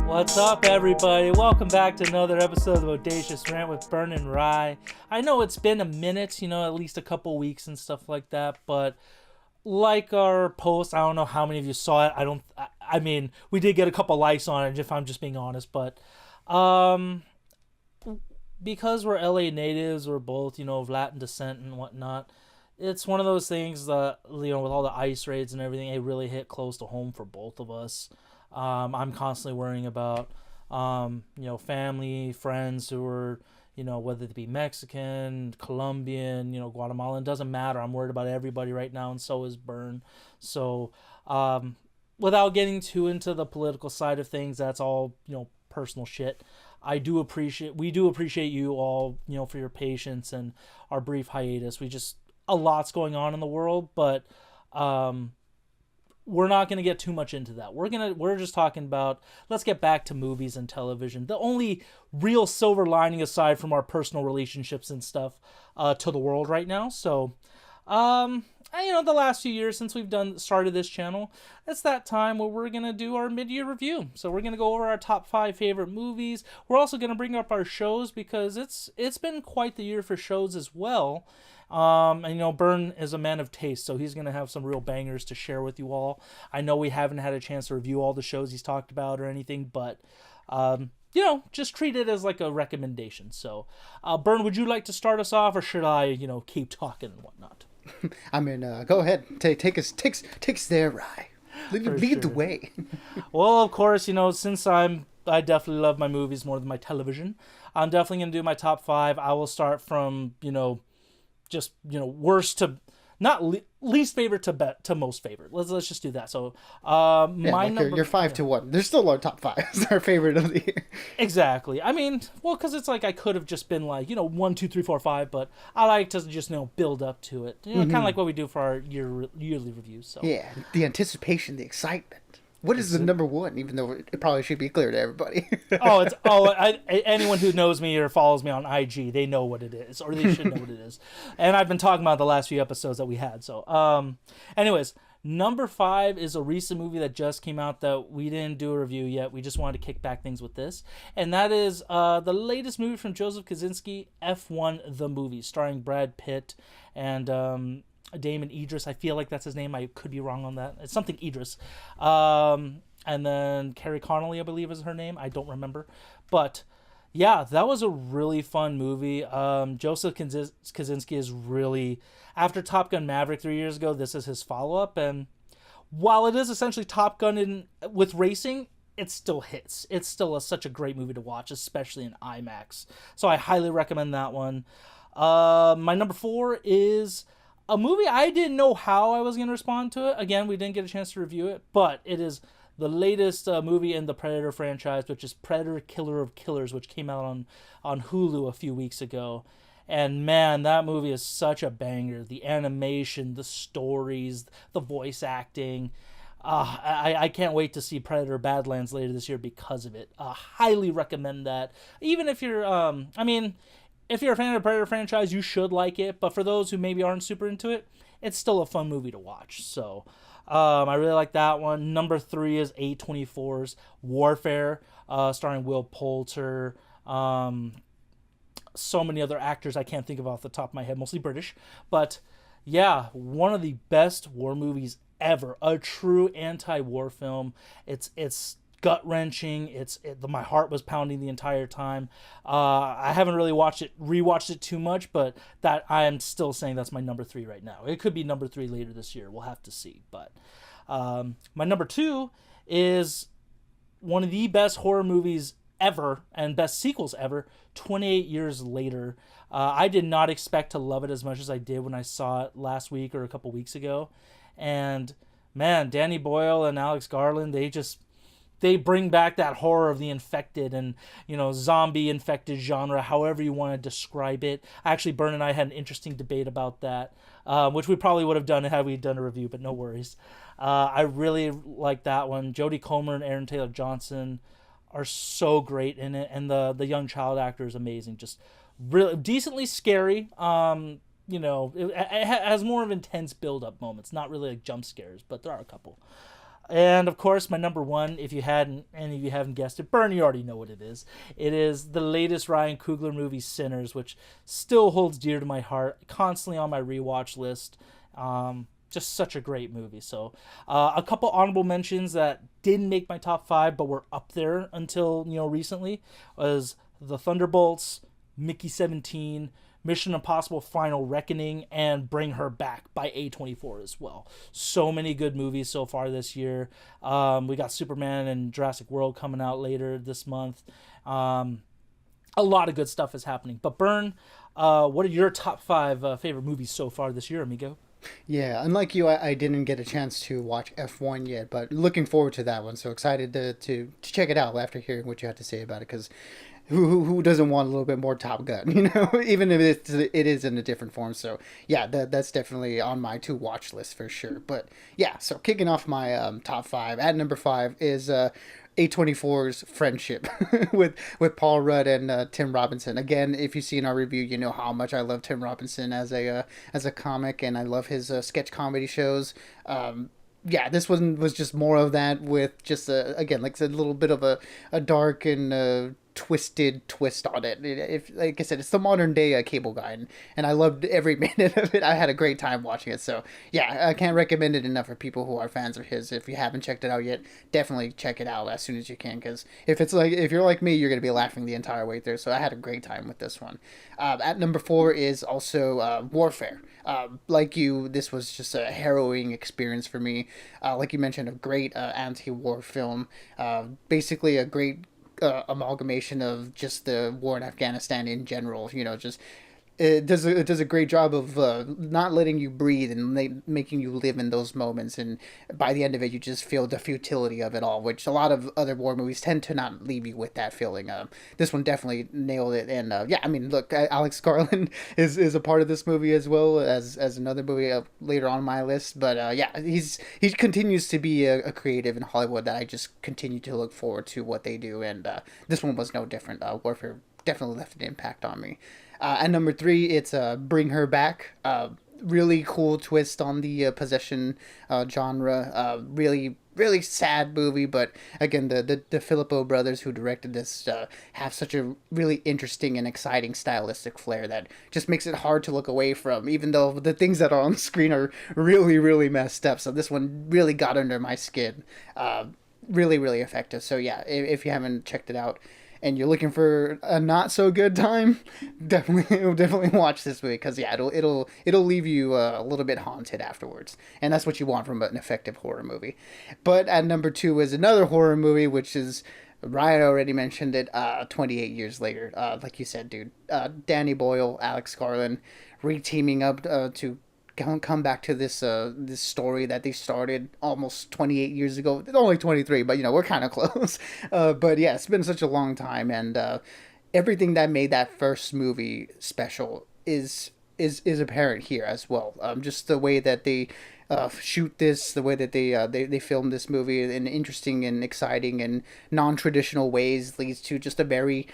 What's up, everybody? Welcome back to another episode of Audacious Rant with Bern and Rye. I know it's been a minute, at least a couple weeks and stuff like that, but like our post, I don't know how many of you saw it. I mean, we did get a couple likes on it, if I'm just being honest, but because we're LA natives, we're both, of Latin descent and whatnot. It's one of those things that, with all the ICE raids and everything, it really hit close to home for both of us. I'm constantly worrying about, family, friends who are, whether it be Mexican, Colombian, Guatemalan, doesn't matter. I'm worried about everybody right now, and so is Bern. So, without getting too into the political side of things, that's all, personal shit. We do appreciate you all, for your patience and our brief hiatus. A lot's going on in the world, but, we're not going to get too much into that. We're just talking about, let's get back to movies and television. The only real silver lining, aside from our personal relationships and stuff, to the world right now. So, the last few years since we've started this channel, it's that time where we're going to do our mid-year review. So we're going to go over our top 5 favorite movies. We're also going to bring up our shows because it's been quite the year for shows as well. Bern is a man of taste, so he's going to have some real bangers to share with you all. I know we haven't had a chance to review all the shows he's talked about or anything, but, just treat it as like a recommendation. So, Bern, would you like to start us off, or should I, keep talking and whatnot? I mean, go ahead. Take us there, Rye. Lead the way. Well, of course, since I definitely love my movies more than my television, I'm definitely going to do my top 5. I will start from, worst to not least favorite to most favorite. Let's just do that. So, my number, you're 5 to 1. There's still our top 5. It's our favorite of the year. Exactly. I mean, well, because it's like I could have just been like 1, 2, 3, 4, 5, but I like to just build up to it. Kind of like what we do for our yearly reviews. So yeah, the anticipation, the excitement. What is the number 1? Even though it probably should be clear to everybody. Anyone who knows me or follows me on IG, they know what it is, or they should know what it is. And I've been talking about the last few episodes that we had. So, anyways, number 5 is a recent movie that just came out that we didn't do a review yet. We just wanted to kick back things with this, and that is the latest movie from Joseph Kosinski, F1 the movie, starring Brad Pitt and Damon Idris. I feel like that's his name. I could be wrong on that. It's something Idris. And then Carrie Connolly, I believe, is her name. I don't remember. But yeah, that was a really fun movie. Joseph Kosinski is really, after Top Gun Maverick 3 years ago, this is his follow-up. And while it is essentially Top Gun with racing, it still hits. It's still such a great movie to watch, especially in IMAX. So I highly recommend that one. My number 4 is a movie I didn't know how I was going to respond to it. Again, we didn't get a chance to review it, but it is the latest movie in the Predator franchise, which is Predator Killer of Killers, which came out on Hulu a few weeks ago. And man, that movie is such a banger. The animation, the stories, the voice acting. I can't wait to see Predator Badlands later this year because of it. Highly recommend that. Even if you're, if you're a fan of the Predator franchise, you should like it. But for those who maybe aren't super into it, it's still a fun movie to watch. So, I really like that one. Number 3 is A24's Warfare, starring Will Poulter. So many other actors I can't think of off the top of my head, mostly British. But yeah, one of the best war movies ever. A true anti-war film. It's gut-wrenching. My heart was pounding the entire time. I haven't really rewatched it too much, but that I am still saying that's my number 3 right now. It could be number 3 later this year. We'll have to see. But my number 2 is one of the best horror movies ever and best sequels ever, 28 Years Later. I did not expect to love it as much as I did when I saw it last week or a couple weeks ago. And man, Danny Boyle and Alex Garland, they bring back that horror of the infected and, zombie infected genre, however you want to describe it. Actually, Bern and I had an interesting debate about that, which we probably would have done had we done a review, but no worries. I really like that one. Jodie Comer and Aaron Taylor Johnson are so great in it, and the young child actor is amazing. Just really decently scary. It has more of intense build-up moments, not really like jump scares, but there are a couple. And of course, my number one, if you hadn't, any of you haven't guessed it, Bern, you already know what it is. It is the latest Ryan Coogler movie, Sinners, which still holds dear to my heart, constantly on my rewatch list. Just such a great movie. So, a couple honorable mentions that didn't make my top five, but were up there until recently, was The Thunderbolts, Mickey 17, Mission Impossible Final Reckoning, and Bring Her Back by A24 as well. So many good movies so far this year. We got Superman and Jurassic World coming out later this month. A lot of good stuff is happening. But Bern, what are your top five favorite movies so far this year, amigo? Yeah, unlike you, I didn't get a chance to watch F1 yet, but looking forward to that one. So excited to check it out after hearing what you had to say about it, because who doesn't want a little bit more Top Gun, even if it is in a different form. So yeah, that's definitely on my to watch list for sure. But yeah, so kicking off my top five, at number five is A24's Friendship with Paul Rudd and Tim Robinson. Again, if you've seen our review, you know how much I love Tim Robinson as a comic, and I love his sketch comedy shows. Yeah, this one was just more of that, with just again, like I said, a little bit of a dark and twisted twist on it. If, like I said, it's the modern day Cable Guy, and I loved every minute of it. I had a great time watching it. So yeah, I can't recommend it enough for people who are fans of his. If you haven't checked it out yet, definitely check it out as soon as you can, because if you're like me, you're gonna be laughing the entire way through. So I had a great time with this one. At number four is also Warfare. Like you, this was just a harrowing experience for me. Like you mentioned, a great anti-war film. Basically a great amalgamation of just the war in Afghanistan in general. Just it does a great job of not letting you breathe and making you live in those moments. And by the end of it, you just feel the futility of it all, which a lot of other war movies tend to not leave you with that feeling. This one definitely nailed it. And yeah, I mean, look, Alex Garland is a part of this movie as well as another movie later on my list. But yeah, he continues to be a creative in Hollywood that I just continue to look forward to what they do. And this one was no different. Warfare definitely left an impact on me. At number three, it's Bring Her Back. Really cool twist on the possession genre. Really, really sad movie, but again, the Filippo brothers who directed this have such a really interesting and exciting stylistic flair that just makes it hard to look away from, even though the things that are on the screen are really, really messed up. So this one really got under my skin. Really, really effective. So yeah, if you haven't checked it out, and you're looking for a not so good time, definitely watch this movie, because yeah, it'll leave you a little bit haunted afterwards, and that's what you want from an effective horror movie. But at number two is another horror movie, which is, Ryan already mentioned it. 28 years later, like you said, dude, Danny Boyle, Alex Garland, re-teaming up to come back to this story that they started almost 28 years ago. It's only 23, but we're kind of close. But yeah, it's been such a long time, and everything that made that first movie special is apparent here as well. Just the way that they shoot this, the way that they film this movie in interesting and exciting and non-traditional ways leads to just a very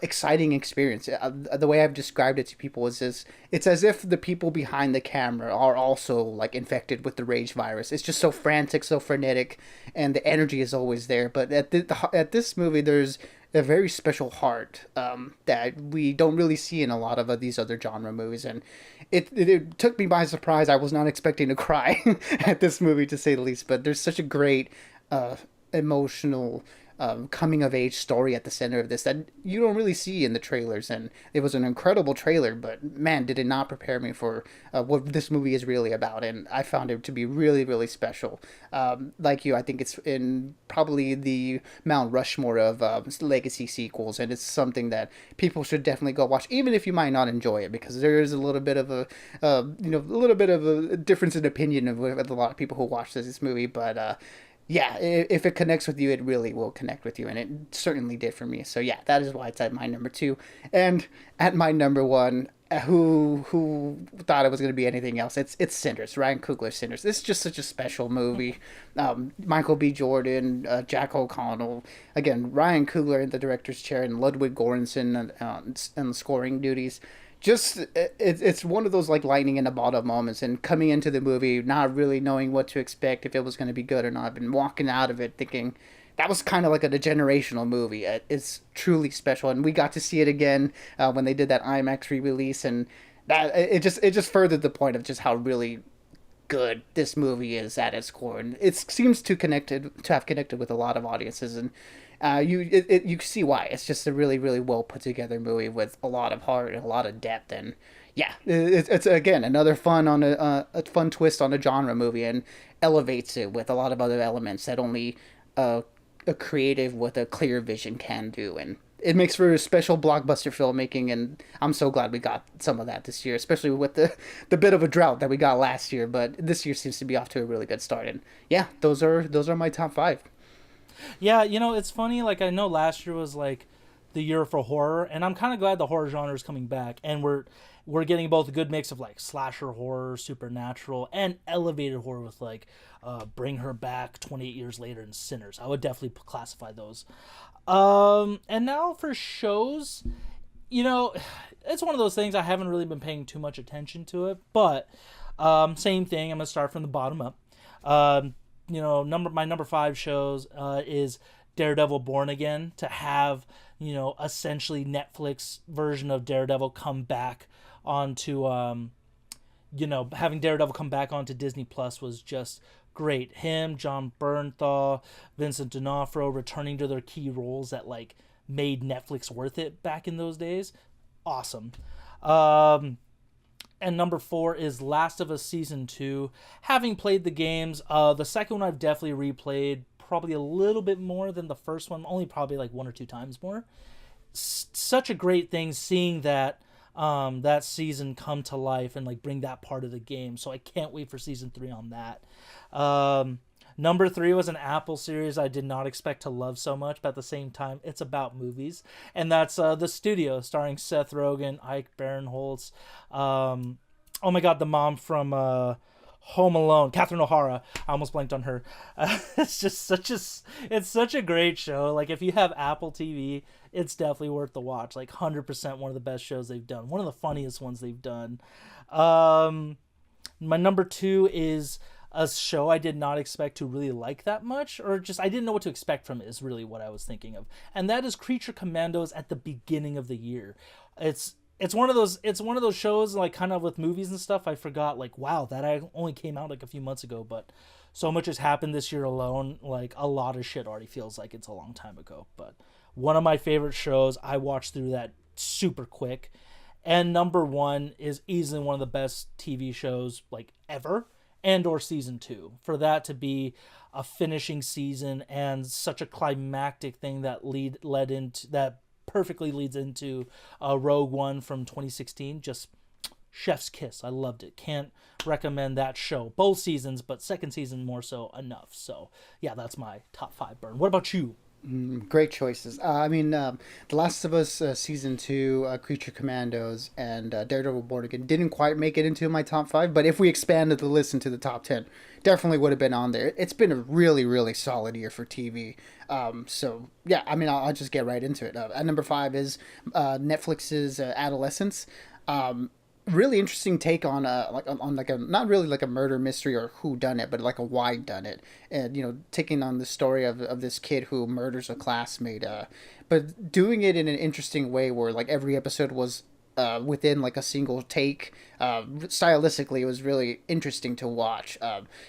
exciting experience. The way I've described it to people is this: it's as if the people behind the camera are also like infected with the rage virus. It's just so frantic, so frenetic, and the energy is always there. But at this movie, there's a very special heart that we don't really see in a lot of these other genre movies, and it took me by surprise. I was not expecting to cry at this movie, to say the least, but there's such a great emotional coming of age story at the center of this that you don't really see in the trailers. And it was an incredible trailer, but man, did it not prepare me for what this movie is really about. And I found it to be really, really special. Like you, I think it's in probably the Mount Rushmore of legacy sequels, and it's something that people should definitely go watch, even if you might not enjoy it, because there is a little bit of a difference in opinion with a lot of people who watch this movie. But yeah, if it connects with you, it really will connect with you, and it certainly did for me. So yeah, that is why it's at my number two. And at my number one, who thought it was going to be anything else? It's Sinners, Ryan Coogler's Sinners. This is just such a special movie. Michael B. Jordan, Jack O'Connell, again, Ryan Coogler in the director's chair, and Ludwig Göransson on the scoring duties. just it's one of those like lightning in a bottle moments, and coming into the movie not really knowing what to expect, if it was going to be good or not. I've been walking out of it thinking that was kind of like a generational movie. It's truly special, and we got to see it again when they did that IMAX re-release, and that it just furthered the point of just how really good this movie is at its core, and it seems to have connected with a lot of audiences, and you see why. It's just a really really well put together movie with a lot of heart and a lot of depth, and yeah, it's again another a fun twist on a genre movie, and elevates it with a lot of other elements that only a creative with a clear vision can do, and it makes for a special blockbuster filmmaking, and I'm so glad we got some of that this year, especially with the bit of a drought that we got last year. But this year seems to be off to a really good start, and yeah, those are my top five. Yeah, it's funny. Like I know last year was like the year for horror, and I'm kind of glad the horror genre is coming back, and we're getting both a good mix of like slasher horror, supernatural, and elevated horror with like Bring Her Back 28 years later and Sinners. I would definitely classify those. And now for shows, it's one of those things I haven't really been paying too much attention to it, but same thing. I'm gonna start from the bottom up. My number five shows is Daredevil Born Again. To have essentially Netflix version of Daredevil come back onto having Daredevil come back onto Disney Plus was just great. Him, John Bernthal, Vincent D'Onofrio returning to their key roles that like made Netflix worth it back in those days. Awesome. And number four is Last of Us Season 2. Having played the games, the second one I've definitely replayed probably a little bit more than the first one, only probably like one or two times more. Such a great thing seeing that that season come to life and like bring that part of the game. So I can't wait for season 3 on that. Number 3 was an Apple series I did not expect to love so much, but at the same time, it's about movies. And that's The Studio, starring Seth Rogen, Ike Barinholtz. Oh my god, the mom from Home Alone, Catherine O'Hara. I almost blanked on her. It's just it's such a great show. Like, if you have Apple TV, it's definitely worth the watch. Like, 100% one of the best shows they've done. One of the funniest ones they've done. My number 2 is a show I did not expect to really like that much, or just I didn't know what to expect from it, is really what I was thinking of. And that is Creature Commandos at the beginning of the year. It's one of those shows, like, kind of with movies and stuff, I forgot, like, wow, that I only came out like a few months ago, but so much has happened this year alone. Like, a lot of shit already feels like it's a long time ago. But one of my favorite shows, I watched through that super quick. And number 1 is easily one of the best TV shows like ever, and or season 2. For that to be a finishing season and such a climactic thing that perfectly leads into Rogue One from 2016, just chef's kiss. I loved it. Can't recommend that show. Both seasons, but second season more so enough. So yeah, that's my top 5, Bern. What about you? Great choices. The Last of Us season 2, Creature Commandos, and Daredevil Born Again didn't quite make it into my top 5, but if we expanded the list into the top 10, definitely would have been on there. It's been a really, really solid year for TV. So yeah, I'll just get right into it. At number 5 is Netflix's Adolescence. Really interesting take on like a not really like a murder mystery or who done it, but like a why done it, and taking on the story of this kid who murders a classmate, but doing it in an interesting way where like every episode was within like a single take. Stylistically, it was really interesting to watch,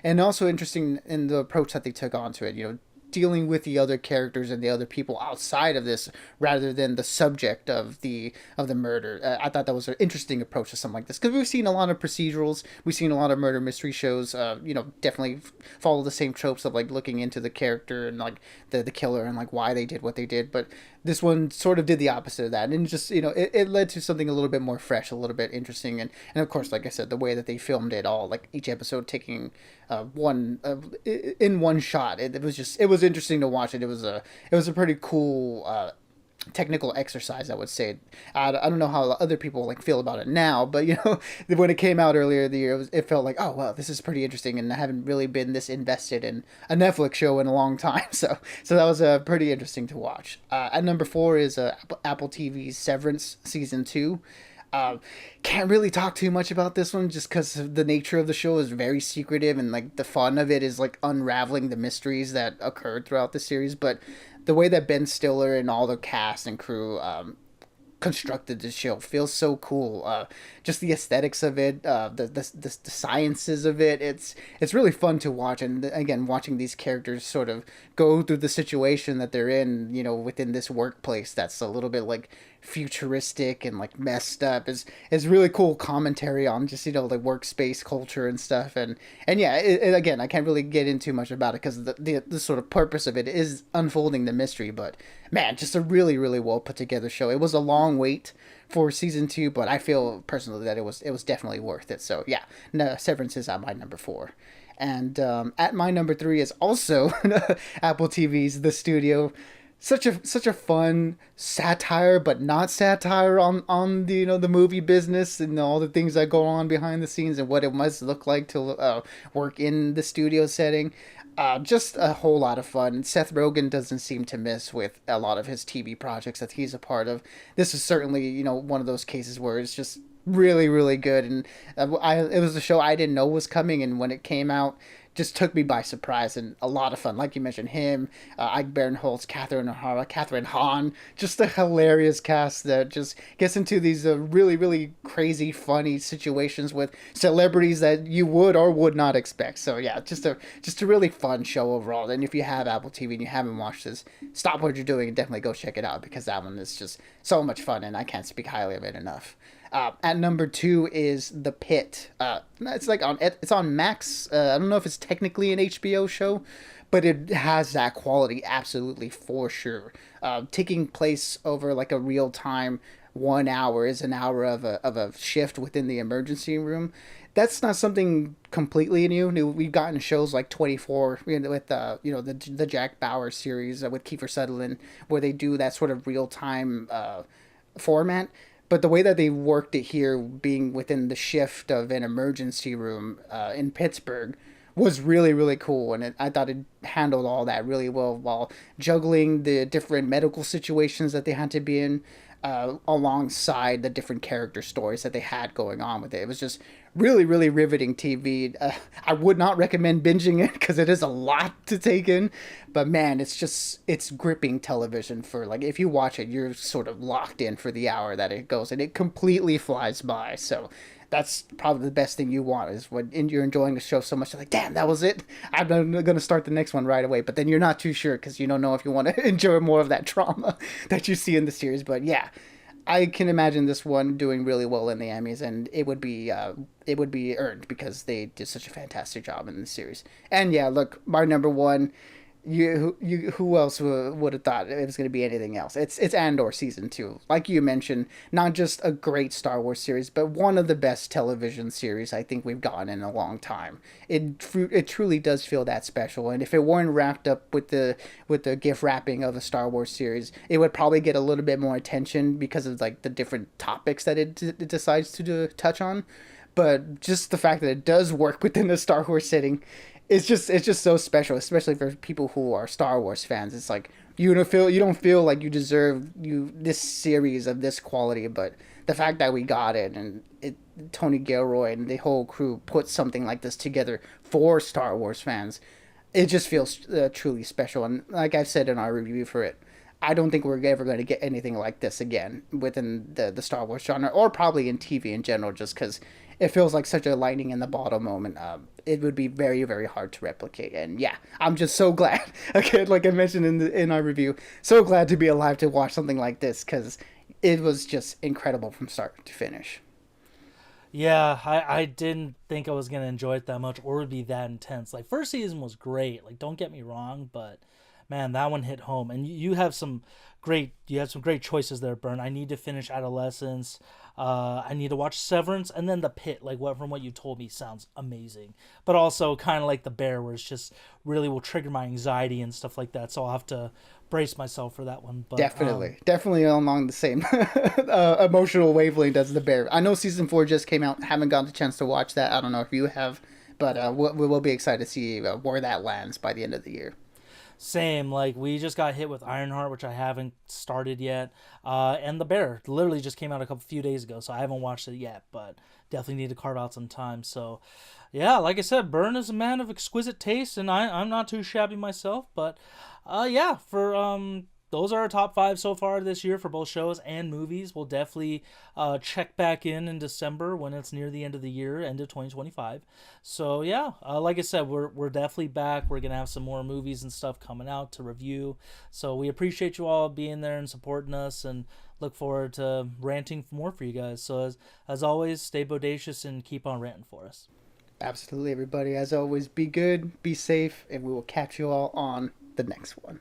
and also interesting in the approach that they took onto it. Dealing with the other characters and the other people outside of this rather than the subject of the murder. I thought that was an interesting approach to something like this, because we've seen a lot of procedurals, we've seen a lot of murder mystery shows, definitely follow the same tropes of like looking into the character and like the killer and like why they did what they did, but this one sort of did the opposite of that, and just it led to something a little bit more fresh, a little bit interesting, and of course, like I said, the way that they filmed it all, like each episode taking in one shot, it was interesting to watch it. It was a pretty cool technical exercise, I would say. I don't know how other people like feel about it now, but when it came out earlier in the year, it felt like, oh wow, this is pretty interesting, and I haven't really been this invested in a Netflix show in a long time. So that was pretty interesting to watch. At number 4 is Apple TV's Severance season 2. Can't really talk too much about this one just because the nature of the show is very secretive, and like the fun of it is like unraveling the mysteries that occurred throughout the series. But the way that Ben Stiller and all the cast and crew constructed this show feels so cool. Just the aesthetics of it, the sciences of it. It's really fun to watch, and again, watching these characters sort of go through the situation that they're in, within this workplace that's a little bit like futuristic and like messed up is really cool commentary on just like workspace culture and stuff. And yeah, again, I can't really get into much about it because the sort of purpose of it is unfolding the mystery. But man, just a really really well put together show. It was a long wait for season 2, but I feel personally that it was definitely worth it. So yeah, no, Severance is at my number 4. And at my number 3 is also Apple TV's The Studio. Such a fun satire, but not satire on the the movie business and all the things that go on behind the scenes and what it must look like to work in the studio setting. Just a whole lot of fun. Seth Rogen doesn't seem to miss with a lot of his TV projects that he's a part of. This is certainly one of those cases where it's just really really good, and it was a show I didn't know was coming, and when it came out, just took me by surprise and a lot of fun. Like you mentioned, him, Ike Barinholtz, Catherine O'Hara, Catherine Hahn, just a hilarious cast that just gets into these really, really crazy, funny situations with celebrities that you would or would not expect. So yeah, just a really fun show overall. And if you have Apple TV and you haven't watched this, stop what you're doing and definitely go check it out because that one is just so much fun, and I can't speak highly of it enough. At number 2 is The Pit. It's on Max. I don't know if it's technically an HBO show, but it has that quality absolutely for sure. Taking place over like a real time 1 hour is an hour of a shift within the emergency room. That's not something completely new. We've gotten shows like 24 with the Jack Bauer series with Kiefer Sutherland, where they do that sort of real time format. But the way that they worked it here, being within the shift of an emergency room in Pittsburgh, was really, really cool. And I thought it handled all that really well while juggling the different medical situations that they had to be in alongside the different character stories that they had going on with it. It was just really, really riveting TV. I would not recommend binging it because it is a lot to take in. But man, it's gripping television for like, if you watch it, you're sort of locked in for the hour that it goes, and it completely flies by. So that's probably the best thing you want is when you're enjoying the show so much, you're like, damn, that was it. I'm going to start the next one right away. But then you're not too sure because you don't know if you want to enjoy more of that drama that you see in the series. But yeah, I can imagine this one doing really well in the Emmys, and it would be earned because they did such a fantastic job in the series. And yeah, look, my number 1. Who else would have thought it was going to be anything else? It's Andor season 2. Like you mentioned, not just a great Star Wars series, but one of the best television series I think we've gotten in a long time. It truly does feel that special, and if it weren't wrapped up with the gift wrapping of a Star Wars series, it would probably get a little bit more attention because of like the different topics that it decides to touch on. But just the fact that it does work within the Star Wars setting, it's just so special, especially for people who are Star Wars fans. It's like you don't feel like you deserve this series of this quality, but the fact that we got it, and Tony Gilroy and the whole crew put something like this together for Star Wars fans, it just feels truly special. And like I've said in our review for it, I don't think we're ever going to get anything like this again within the Star Wars genre, or probably in TV in general, just because it feels like such a lightning in the bottle moment. It would be very, very hard to replicate. And yeah, I'm just so glad, again, like I mentioned in our review, so glad to be alive to watch something like this, because it was just incredible from start to finish. Yeah, I didn't think I was going to enjoy it that much or it would be that intense. Like, first season was great. Like, don't get me wrong, but man, that one hit home. And you have some great choices there, Bern. I need to finish Adolescence. I need to watch Severance, and then The Pit. Like, from what you told me, sounds amazing. But also kind of like The Bear, where it's just really will trigger my anxiety and stuff like that. So I'll have to brace myself for that one. But definitely along the same emotional wavelength as The Bear. I know season 4 just came out. Haven't gotten the chance to watch that. I don't know if you have, but we will be excited to see where that lands by the end of the year. Same. Like we just got hit with Ironheart, which I haven't started yet, and The Bear literally just came out a few days ago, so I haven't watched it yet, but definitely need to carve out some time. So, yeah, like I said, Byrne is a man of exquisite taste, and I'm not too shabby myself, but yeah, for those are our top five so far this year for both shows and movies. We'll definitely check back in December when it's near the end of the year, end of 2025. So yeah, like I said, we're definitely back. We're gonna have some more movies and stuff coming out to review. So we appreciate you all being there and supporting us, and look forward to ranting more for you guys. So as always, stay bodacious and keep on ranting for us. Absolutely, everybody. As always, be good, be safe, and we will catch you all on the next one.